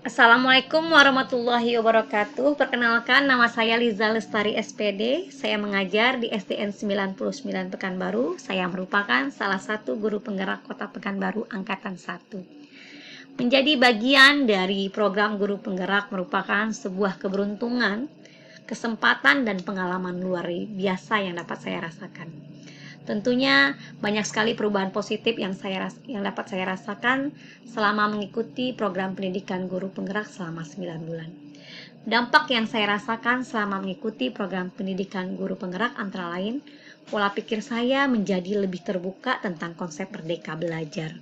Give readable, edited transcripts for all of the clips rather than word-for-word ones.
Assalamualaikum warahmatullahi wabarakatuh. Perkenalkan, nama saya Liza Lestari SPD. Saya mengajar di SDN 99 Pekanbaru. Saya merupakan salah satu guru penggerak Kota Pekanbaru Angkatan 1. Menjadi bagian dari program guru penggerak merupakan sebuah keberuntungan, kesempatan, dan pengalaman luar biasa yang dapat saya rasakan. Tentunya banyak sekali perubahan positif yang dapat saya rasakan selama mengikuti program pendidikan guru penggerak selama 9 bulan. Dampak yang saya rasakan selama mengikuti program pendidikan guru penggerak antara lain, pola pikir saya menjadi lebih terbuka tentang konsep merdeka belajar.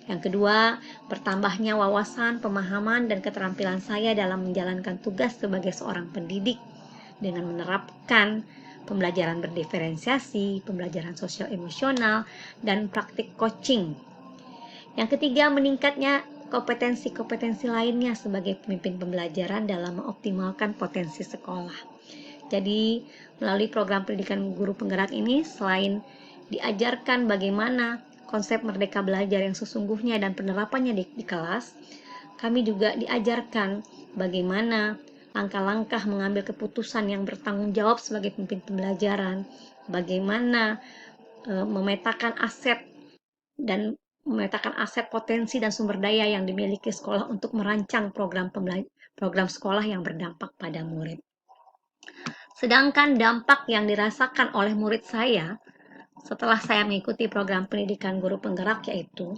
Yang kedua, bertambahnya wawasan, pemahaman, dan keterampilan saya dalam menjalankan tugas sebagai seorang pendidik dengan menerapkan pembelajaran berdiferensiasi, pembelajaran sosial emosional, dan praktik coaching. Yang ketiga, meningkatnya kompetensi-kompetensi lainnya sebagai pemimpin pembelajaran dalam mengoptimalkan potensi sekolah. Jadi, melalui program pendidikan guru penggerak ini, selain diajarkan bagaimana konsep merdeka belajar yang sesungguhnya dan penerapannya di kelas, kami juga diajarkan bagaimana langkah-langkah mengambil keputusan yang bertanggung jawab sebagai pemimpin pembelajaran, bagaimana memetakan aset potensi dan sumber daya yang dimiliki sekolah untuk merancang program sekolah yang berdampak pada murid. Sedangkan dampak yang dirasakan oleh murid saya setelah saya mengikuti program pendidikan guru penggerak yaitu,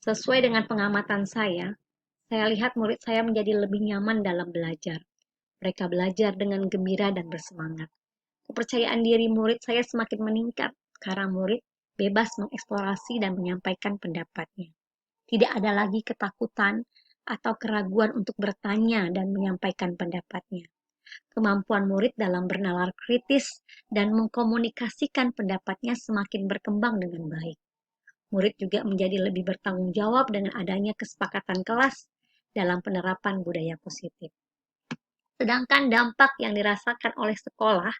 sesuai dengan pengamatan saya lihat murid saya menjadi lebih nyaman dalam belajar. Mereka belajar dengan gembira dan bersemangat. Kepercayaan diri murid saya semakin meningkat karena murid bebas mengeksplorasi dan menyampaikan pendapatnya. Tidak ada lagi ketakutan atau keraguan untuk bertanya dan menyampaikan pendapatnya. Kemampuan murid dalam bernalar kritis dan mengkomunikasikan pendapatnya semakin berkembang dengan baik. Murid juga menjadi lebih bertanggung jawab dengan adanya kesepakatan kelas dalam penerapan budaya positif. Sedangkan dampak yang dirasakan oleh sekolah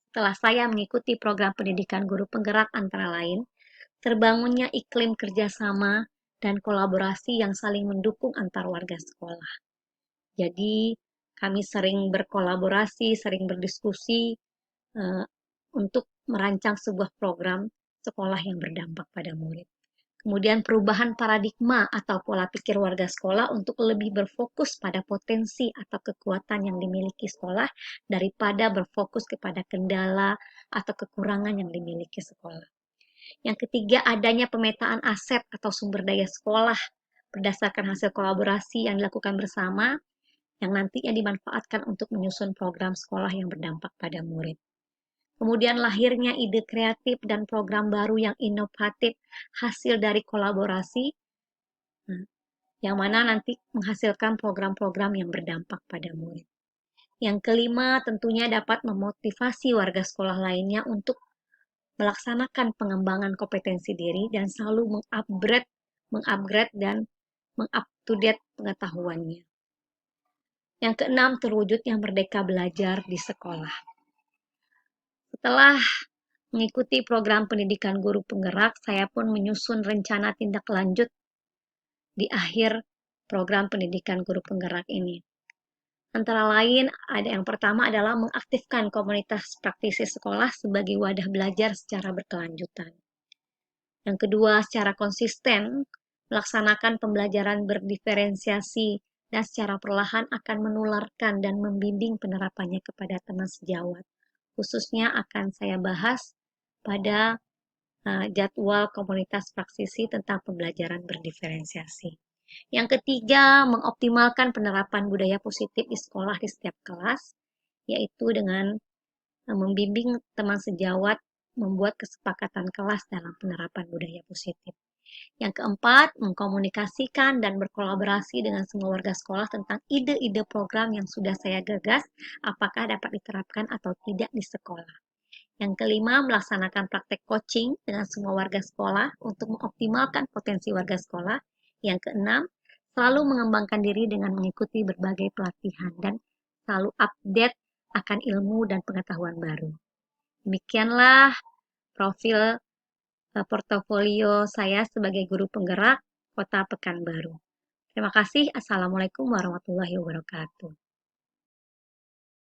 setelah saya mengikuti program pendidikan guru penggerak antara lain, terbangunnya iklim kerjasama dan kolaborasi yang saling mendukung antar warga sekolah. Jadi, kami sering berkolaborasi, sering berdiskusi untuk merancang sebuah program sekolah yang berdampak pada murid. Kemudian perubahan paradigma atau pola pikir warga sekolah untuk lebih berfokus pada potensi atau kekuatan yang dimiliki sekolah daripada berfokus kepada kendala atau kekurangan yang dimiliki sekolah. Yang ketiga, adanya pemetaan aset atau sumber daya sekolah berdasarkan hasil kolaborasi yang dilakukan bersama yang nantinya dimanfaatkan untuk menyusun program sekolah yang berdampak pada murid. Kemudian lahirnya ide kreatif dan program baru yang inovatif hasil dari kolaborasi, yang mana nanti menghasilkan program-program yang berdampak pada murid. Yang kelima, tentunya dapat memotivasi warga sekolah lainnya untuk melaksanakan pengembangan kompetensi diri dan selalu mengupgrade dan meng-up-to-date pengetahuannya. Yang keenam, terwujudnya merdeka belajar di sekolah. Setelah mengikuti program pendidikan guru penggerak, saya pun menyusun rencana tindak lanjut di akhir program pendidikan guru penggerak ini. Antara lain, ada yang pertama adalah mengaktifkan komunitas praktisi sekolah sebagai wadah belajar secara berkelanjutan. Yang kedua, secara konsisten melaksanakan pembelajaran berdiferensiasi dan secara perlahan akan menularkan dan membimbing penerapannya kepada teman sejawat. Khususnya akan saya bahas pada jadwal komunitas praktisi tentang pembelajaran berdiferensiasi. Yang ketiga, mengoptimalkan penerapan budaya positif di sekolah di setiap kelas, yaitu dengan membimbing teman sejawat membuat kesepakatan kelas dalam penerapan budaya positif. Yang keempat, mengkomunikasikan dan berkolaborasi dengan semua warga sekolah tentang ide-ide program yang sudah saya gagas, apakah dapat diterapkan atau tidak di sekolah. Yang kelima, melaksanakan praktek coaching dengan semua warga sekolah untuk mengoptimalkan potensi warga sekolah. Yang keenam, selalu mengembangkan diri dengan mengikuti berbagai pelatihan dan selalu update akan ilmu dan pengetahuan baru. Demikianlah profil portofolio saya sebagai guru penggerak Kota Pekanbaru. Terima kasih. Assalamualaikum warahmatullahi wabarakatuh.